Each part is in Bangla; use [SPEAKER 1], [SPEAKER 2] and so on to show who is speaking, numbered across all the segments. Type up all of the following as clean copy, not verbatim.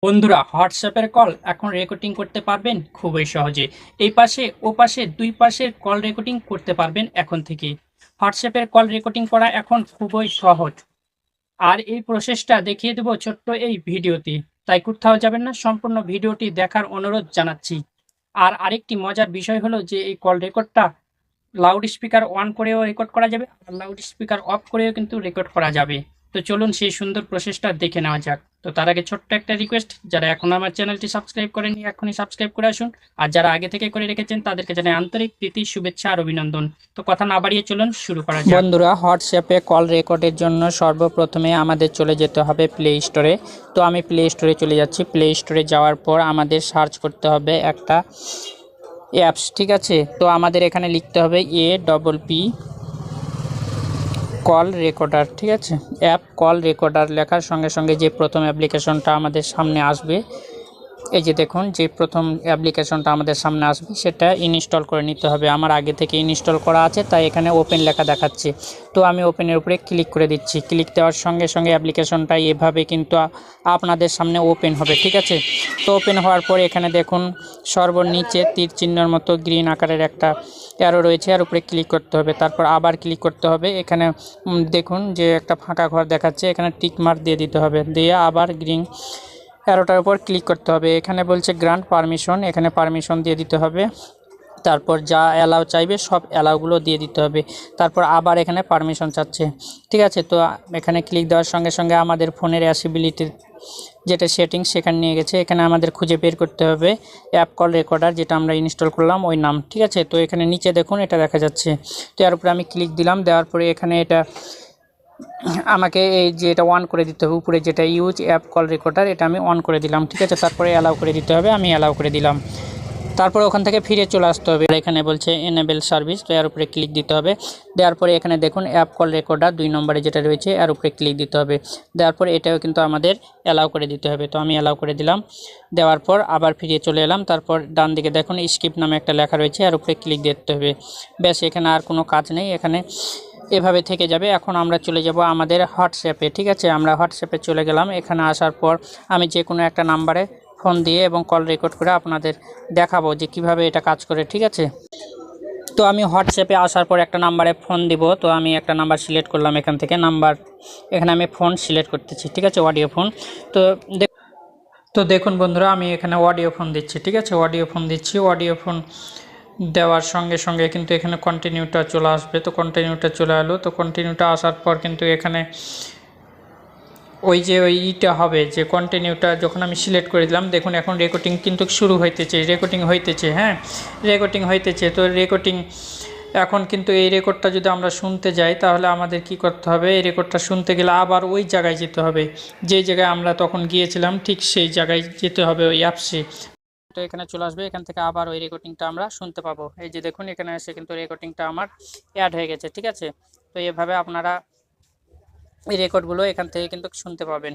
[SPEAKER 1] বন্ধুরা, হোয়াটসঅ্যাপের কল এখন রেকর্ডিং করতে পারবেন খুবই সহজে। এই পাশে ও পাশে দুই পাশের কল রেকর্ডিং করতে পারবেন এখন থেকে। হোয়াটসঅ্যাপের কল রেকর্ডিং করা এখন খুবই সহজ। আর এই প্রসেসটা দেখিয়ে দেবো ছোট্ট এই ভিডিওতে। তাই কোথাও যাবেন না, সম্পূর্ণ ভিডিওটি দেখার অনুরোধ জানাচ্ছি। আর আরেকটি মজার বিষয় হলো যে এই কল রেকর্ডটা লাউড স্পিকার অন করেও রেকর্ড করা যাবে, আর লাউড স্পিকার অফ করেও কিন্তু রেকর্ড করা যাবে। তো চলুন সেই সুন্দর প্রসেসটা দেখে নেওয়া যাক। তো তার আগে ছোট্ট একটা রিকোয়েস্ট, যারা এখন আমার চ্যানেলটি সাবস্ক্রাইব করেনি এখনই সাবস্ক্রাইব করে আসুন, আর যারা আগে থেকে করে রেখেছেন তাদেরকে জানাই আন্তরিক প্রীতি, শুভেচ্ছা আর অভিনন্দন। তো কথা না বাড়িয়ে চলুন শুরু করা যাক। বন্ধুরা, হোয়াটসঅ্যাপে কল রেকর্ডের জন্য সর্বপ্রথমে আমাদের চলে যেতে হবে প্লে স্টোরে। তো আমি প্লে স্টোরে চলে যাচ্ছি। প্লে স্টোরে যাওয়ার পর আমাদের সার্চ করতে হবে একটা অ্যাপস, ঠিক আছে। তো আমাদের এখানে লিখতে হবে APP কল রেকর্ডার, ঠিক আছে। অ্যাপ কল রেকর্ডার লেখার সঙ্গে সঙ্গে যে প্রথম অ্যাপ্লিকেশনটা আমাদের সামনে আসবে, এই যে দেখুন, যে প্রথম অ্যাপ্লিকেশনটা আমাদের সামনে আসবে সেটা ইনস্টল করে নিতে হবে। আমার আগে থেকে ইনস্টল করা আছে, তাই এখানে ওপেন লেখা দেখাচ্ছে। তো আমি ওপেনের উপরে ক্লিক করে দিচ্ছি। ক্লিক দেওয়ার সঙ্গে সঙ্গে অ্যাপ্লিকেশনটা এভাবে কিন্তু আপনাদের সামনে ওপেন হবে, ঠিক আছে। তো ওপেন হওয়ার পরে এখানে দেখুন সর্বনিচে তীর চিহ্নের মতো গ্রিন আকারের একটা অ্যারো রয়েছে, আর উপরে ক্লিক করতে হবে। তারপর আবার ক্লিক করতে হবে। এখানে দেখুন যে একটা ফাঁকা ঘর দেখাচ্ছে, এখানে টিক মার্ক দিয়ে দিতে হবে। দিয়ে আবার গ্রিন অ্যারোটার উপর ক্লিক করতে হবে। এখানে বলছে গ্রান্ট পারমিশন, এখানে পারমিশন দিয়ে দিতে হবে। তারপর যা অ্যালাউ চাইবে সব অ্যালাউগুলো দিয়ে দিতে হবে। তারপর আবার এখানে পারমিশন চাচ্ছে, ঠিক আছে। তো এখানে ক্লিক দেওয়ার সঙ্গে সঙ্গে আমাদের ফোনের অ্যাসিবিলিটির যেটা সেটিংস সেখানে নিয়ে গেছে। এখানে আমাদের খুঁজে বের করতে হবে অ্যাপ কল রেকর্ডার, যেটা আমরা ইনস্টল করলাম ওই নাম, ঠিক আছে। তো এখানে নিচে দেখুন এটা দেখা যাচ্ছে। তো এর উপরে আমি ক্লিক দিলাম। দেওয়ার পরে এখানে এটা আমাকে এই যে এটা অন করে দিতে হবে, উপরে যেটা ইউজ অ্যাপ কল রেকর্ডার, এটা আমি অন করে দিলাম, ঠিক আছে। তারপরে অ্যালাউ করে দিতে হবে, আমি অ্যালাউ করে দিলাম। তারপরে ওখান থেকে ফিরে চলে আসতে হবে। এখানে বলছে এনেবেল সার্ভিস, তো এর উপরে ক্লিক দিতে হবে। দেওয়ার পরে এখানে দেখুন অ্যাপ কল রেকর্ডার 2 নম্বরে যেটা রয়েছে এর উপরে ক্লিক দিতে হবে। দেওয়ার পরে এটাও কিন্তু আমাদের অ্যালাউ করে দিতে হবে, তো আমি অ্যালাউ করে দিলাম। দেওয়ার পর আবার ফিরে চলে এলাম। তারপর ডান দিকে দেখুন স্কিপ নামে একটা লেখা রয়েছে, এর উপরে ক্লিক দিতে হবে। ব্যাস, এখানে আর কোনো কাজ নেই, এখানে এভাবে থেকে যাবে। এখন আমরা চলে যাব আমাদের হোয়াটসঅ্যাপে, ঠিক আছে। আমরা হোয়াটসঅ্যাপে চলে গেলাম। এখানে আসার পর আমি যে কোনো একটা নাম্বারে ফোন দিয়ে এবং কল রেকর্ড করে আপনাদের দেখাবো যে কিভাবে এটা কাজ করে, ঠিক আছে। তো আমি হোয়াটসঅ্যাপে আসার পর একটা নাম্বারে ফোন দিব। তো আমি একটা নাম্বার সিলেক্ট করলাম এখান থেকে। এখানে আমি ফোন সিলেক্ট করতেছি, ঠিক আছে, অডিও ফোন। তো দেখুন বন্ধুরা, আমি এখানে অডিও ফোন দিচ্ছি, ঠিক আছে। অডিও ফোন দিচ্ছি। অডিও ফোন দেওয়ার সঙ্গে সঙ্গে কিন্তু এখানে কন্টিনিউটা চলে আসবে। তো কন্টিনিউটা চলে এলো। তো কন্টিনিউটা আসার পর কিন্তু এখানে ওই যে ইটা হবে যে কন্টিনিউটা যখন আমি সিলেক্ট করে দিলাম, দেখুন এখন রেকর্ডিং কিন্তু শুরু হইতেছে, রেকর্ডিং হইতেছে, হ্যাঁ, রেকর্ডিং হইতেছে। তো রেকর্ডিং এখন কিন্তু এই রেকর্ডটা যদি আমরা শুনতে যাই তাহলে আমাদের কি করতে হবে, এই রেকর্ডটা শুনতে গেলে আবার ওই জায়গায় যেতে হবে, যেই জায়গায় আমরা তখন গিয়েছিলাম ঠিক সেই জায়গায় যেতে হবে ওই অ্যাপসে। তো এখানে চলে আসবে, এখান থেকে আবার ওই রেকর্ডিংটা আমরা শুনতে পাবো। এই যে দেখুন এখানে এসে কিন্তু রেকর্ডিংটা আমার অ্যাড হয়ে গেছে, ঠিক আছে। তো এভাবে আপনারা এই রেকর্ডগুলো এখান থেকে কিন্তু শুনতে পাবেন।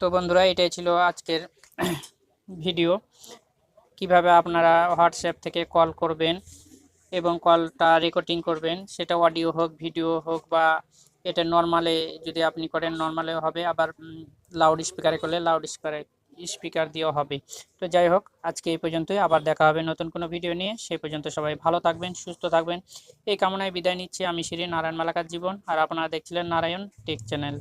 [SPEAKER 1] তো বন্ধুরা, এটাই ছিল আজকের ভিডিও, কিভাবে আপনারা হোয়াটসঅ্যাপ থেকে কল করবেন এবং কলটা রেকর্ডিং করবেন, সেটা অডিও হোক ভিডিও হোক, বা এটা নর্মালে যদি আপনি করেন নর্মালেও হবে, আবার লাউড স্পিকারে করলে লাউড স্পিকার দিয়েও হবে। তো যাই হোক, আজকে এই পর্যন্তই। আবার দেখা হবে নতুন কোনো ভিডিও নিয়ে। সেই পর্যন্ত সবাই ভালো থাকবেন, সুস্থ থাকবেন, এই কামনায় বিদায় নিচ্ছি। আমি শ্রী নারায়ণ মালাকার জীবন, আর আপনারা দেখছিলেন নারায়ণ টেক চ্যানেল।